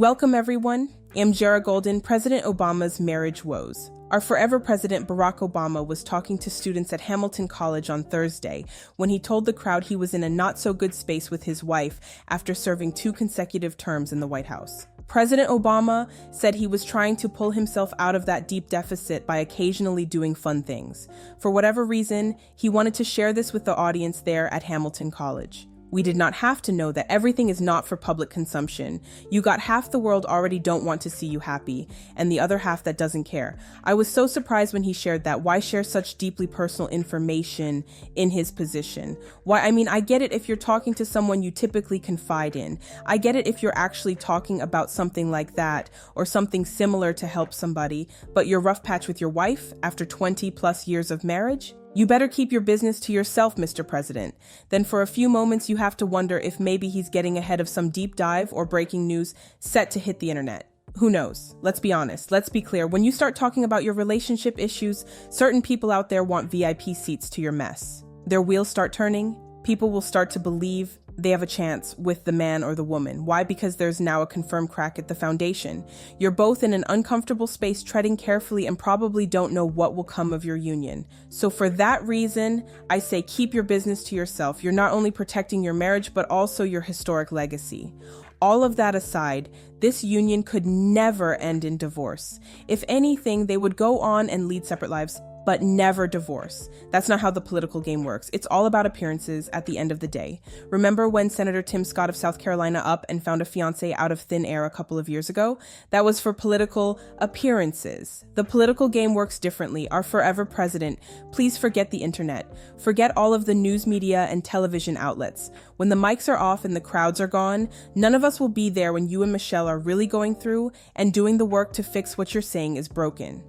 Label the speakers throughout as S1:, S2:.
S1: Welcome everyone. I'm Jara Golden, President Obama's marriage woes. Our forever president Barack Obama was talking to students at Hamilton College on Thursday when he told the crowd he was in a not-so-good space with his wife after serving 2 consecutive terms in the White House. President Obama said he was trying to pull himself out of that deep deficit by occasionally doing fun things. For whatever reason, he wanted to share this with the audience there at Hamilton College. We did not have to know that everything is not for public consumption. You got half the world already don't want to see you happy, and the other half that doesn't care. I was so surprised when he shared that. Why share such deeply personal information in his position? I get it if you're talking to someone you typically confide in. I get it if you're actually talking about something like that or something similar to help somebody, but your rough patch with your wife after 20 plus years of marriage? You better keep your business to yourself, Mr. President. Then for a few moments you have to wonder if maybe he's getting ahead of some deep dive or breaking news set to hit the internet. Who knows? Let's be honest. Let's be clear. When you start talking about your relationship issues, certain people out there want VIP seats to your mess. Their wheels start turning. People will start to believe they have a chance with the man or the woman. Why? Because there's now a confirmed crack at the foundation. You're both in an uncomfortable space, treading carefully, and probably don't know what will come of your union. So for that reason, I say keep your business to yourself. You're not only protecting your marriage, but also your historic legacy. All of that aside, this union could never end in divorce. If anything, they would go on and lead separate lives, but never divorce. That's not how the political game works. It's all about appearances at the end of the day. Remember when Senator Tim Scott of South Carolina up and found a fiancé out of thin air a couple of years ago? That was for political appearances. The political game works differently. Our forever president, please forget the internet. Forget all of the news media and television outlets. When the mics are off and the crowds are gone, none of us will be there when you and Michelle are really going through and doing the work to fix what you're saying is broken.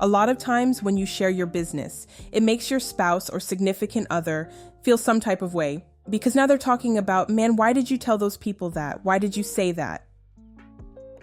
S1: A lot of times when you share your business, it makes your spouse or significant other feel some type of way because now they're talking about, man, why did you tell those people that? Why did you say that?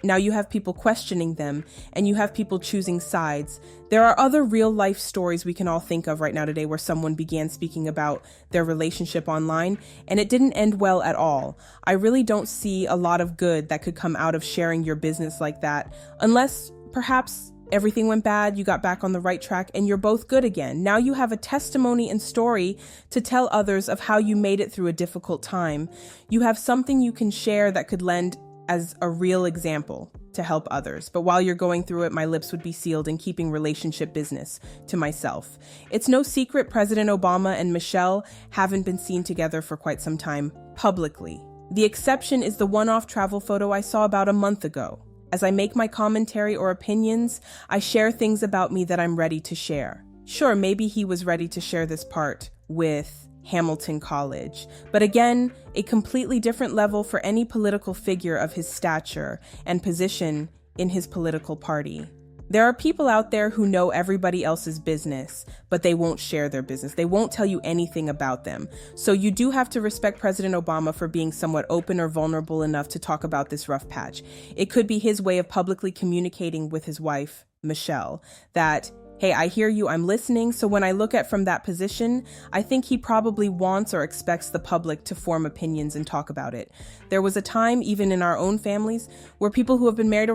S1: Now you have people questioning them and you have people choosing sides. There are other real life stories we can all think of right now today where someone began speaking about their relationship online and it didn't end well at all. I really don't see a lot of good that could come out of sharing your business like that unless perhaps everything went bad, you got back on the right track, and you're both good again. Now you have a testimony and story to tell others of how you made it through a difficult time. You have something you can share that could lend as a real example to help others. But while you're going through it, my lips would be sealed in keeping relationship business to myself. It's no secret President Obama and Michelle haven't been seen together for quite some time publicly. The exception is the one-off travel photo I saw about a month ago. As I make my commentary or opinions, I share things about me that I'm ready to share. Sure, maybe he was ready to share this part with Hamilton College, but again, a completely different level for any political figure of his stature and position in his political party. There are people out there who know everybody else's business, but they won't share their business. They won't tell you anything about them. So you do have to respect President Obama for being somewhat open or vulnerable enough to talk about this rough patch. It could be his way of publicly communicating with his wife, Michelle, that, hey, I hear you, I'm listening. So when I look at from that position, I think he probably wants or expects the public to form opinions and talk about it. There was a time, even in our own families, where people who have been married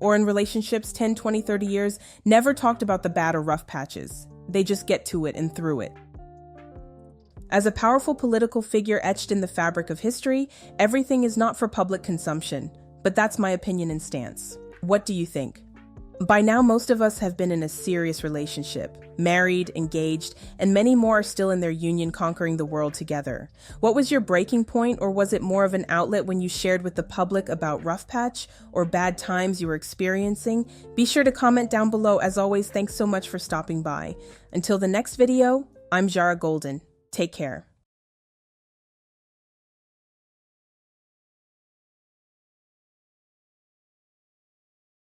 S1: or in relationships 10, 20, 30 years never talked about the bad or rough patches. They just get to it and through it. As a powerful political figure etched in the fabric of history, everything is not for public consumption. But that's my opinion and stance. What do you think? By now, most of us have been in a serious relationship, married, engaged, and many more are still in their union conquering the world together. What was your breaking point, or was it more of an outlet when you shared with the public about rough patch or bad times you were experiencing? Be sure to comment down below. As always, thanks so much for stopping by. Until the next video, I'm Jara Golden. Take care.